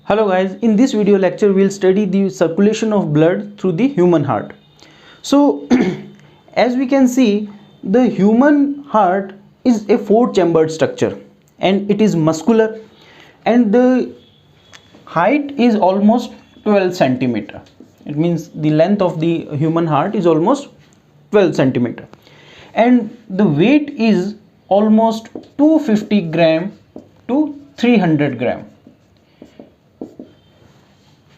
Hello guys, in this video lecture we'll study the circulation of blood through the human heart. So as we can see, the human heart is a four-chambered structure and it is muscular, and the height is almost 12 centimeter. It means the length of the human heart is almost 12 centimeter, and the weight is almost 250 gram to 300 gram.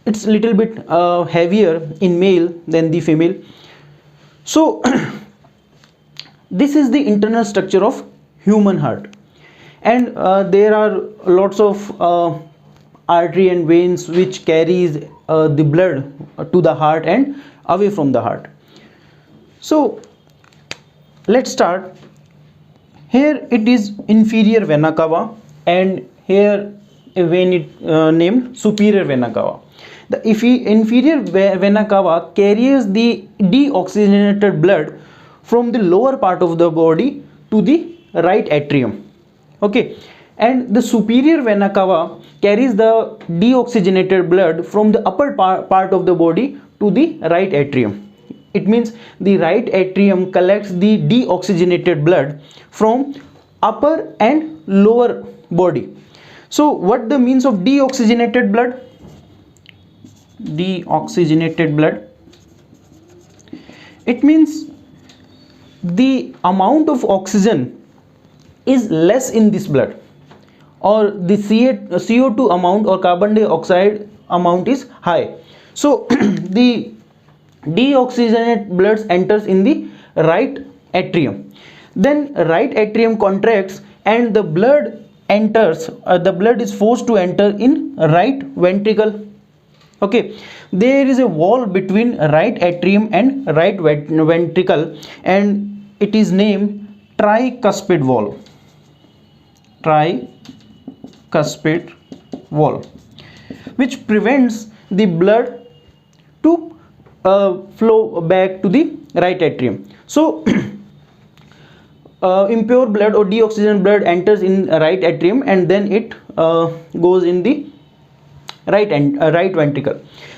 It's a little bit heavier in male than the female. So this is the internal structure of human heart, and there are lots of artery and veins which carries the blood to the heart and away from the heart. So let's start. Here it is inferior vena cava, and here a vein named superior vena cava. The inferior vena cava carries the deoxygenated blood from the lower part of the body to the right atrium. Okay, and the superior vena cava carries the deoxygenated blood from the upper part of the body to the right atrium. It means the right atrium collects the deoxygenated blood from upper and lower body. So what the means of deoxygenated blood? Deoxygenated blood, it means the amount of oxygen is less in this blood, or the CO2 amount or carbon dioxide amount is high. So the deoxygenated blood enters in the right atrium. Then right atrium contracts and the blood enters, the blood is forced to enter in right ventricle. Okay, there is a wall between right atrium and right ventricle, and it is named tricuspid wall. Tricuspid wall, which prevents the blood to flow back to the right atrium. So impure blood or deoxygenated blood enters in right atrium, and then it goes in the right ventricle.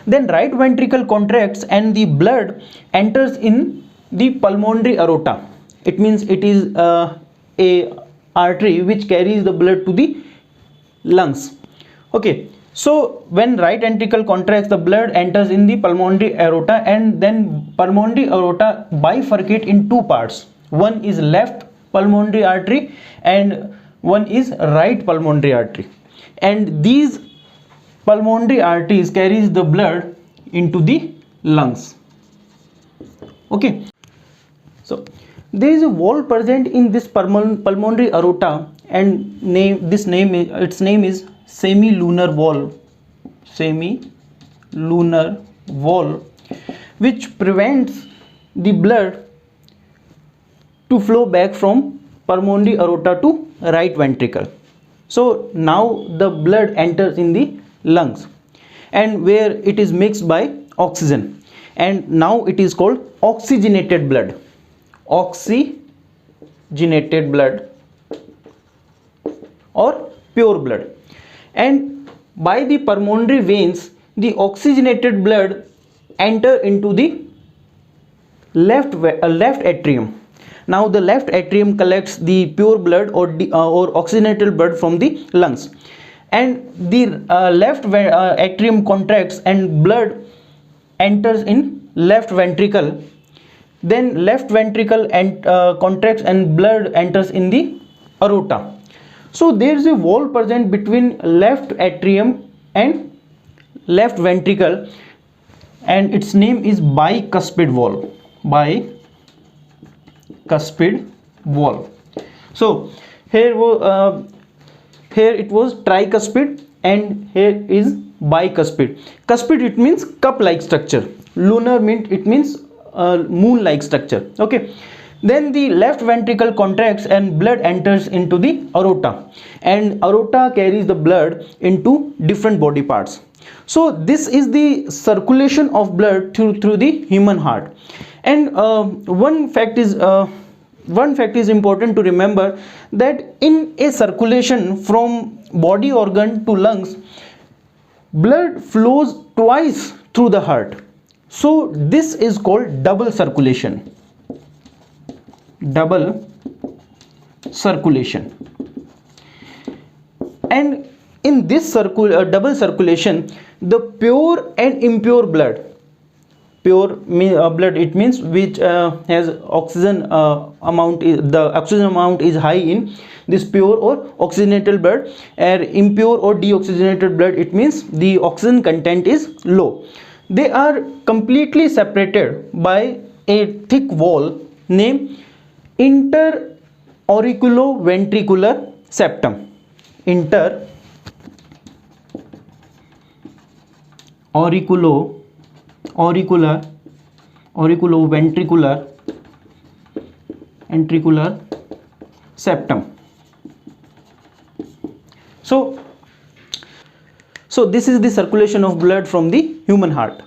Then right ventricle contracts and the blood enters in the pulmonary aorta. It means it is a artery which carries the blood to the lungs. Okay, so when right ventricle contracts, the blood enters in the pulmonary aorta, and then pulmonary aorta bifurcate in two parts. One is left pulmonary artery and one is right pulmonary artery, and these pulmonary arteries carries the blood into the lungs. Okay, so there is a wall present in this pulmonary aorta, and its name is semilunar wall. Semilunar wall, which prevents the blood to flow back from pulmonary aorta to right ventricle. So now the blood enters in the lungs, and where it is mixed by oxygen, and now it is called oxygenated blood. Oxygenated blood or pure blood. And by the pulmonary veins, the oxygenated blood enter into the left atrium. Now the left atrium collects the pure blood or oxygenated blood from the lungs, and the left atrium contracts and blood enters in left ventricle. Then left ventricle contracts and blood enters in the aorta. So there is a wall present between left atrium and left ventricle, and its name is bicuspid wall. Bicuspid wall. So here it was tricuspid, and here is bicuspid. Cuspid, it means cup like structure. Lunar it means moon like structure. Okay, then the left ventricle contracts and blood enters into the aorta, and aorta carries the blood into different body parts. So this is the circulation of blood through the human heart. And one fact is important to remember, that in a circulation from body organ to lungs, blood flows twice through the heart. So this is called double circulation. Double circulation. And in this double circulation, the pure and impure blood, pure blood, it means which has oxygen amount, the oxygen amount is high in this pure or oxygenated blood, and impure or deoxygenated blood, it means the oxygen content is low. They are completely separated by a thick wall named interauriculoventricular septum. Auriculoventricular septum. So this is the circulation of blood from the human heart.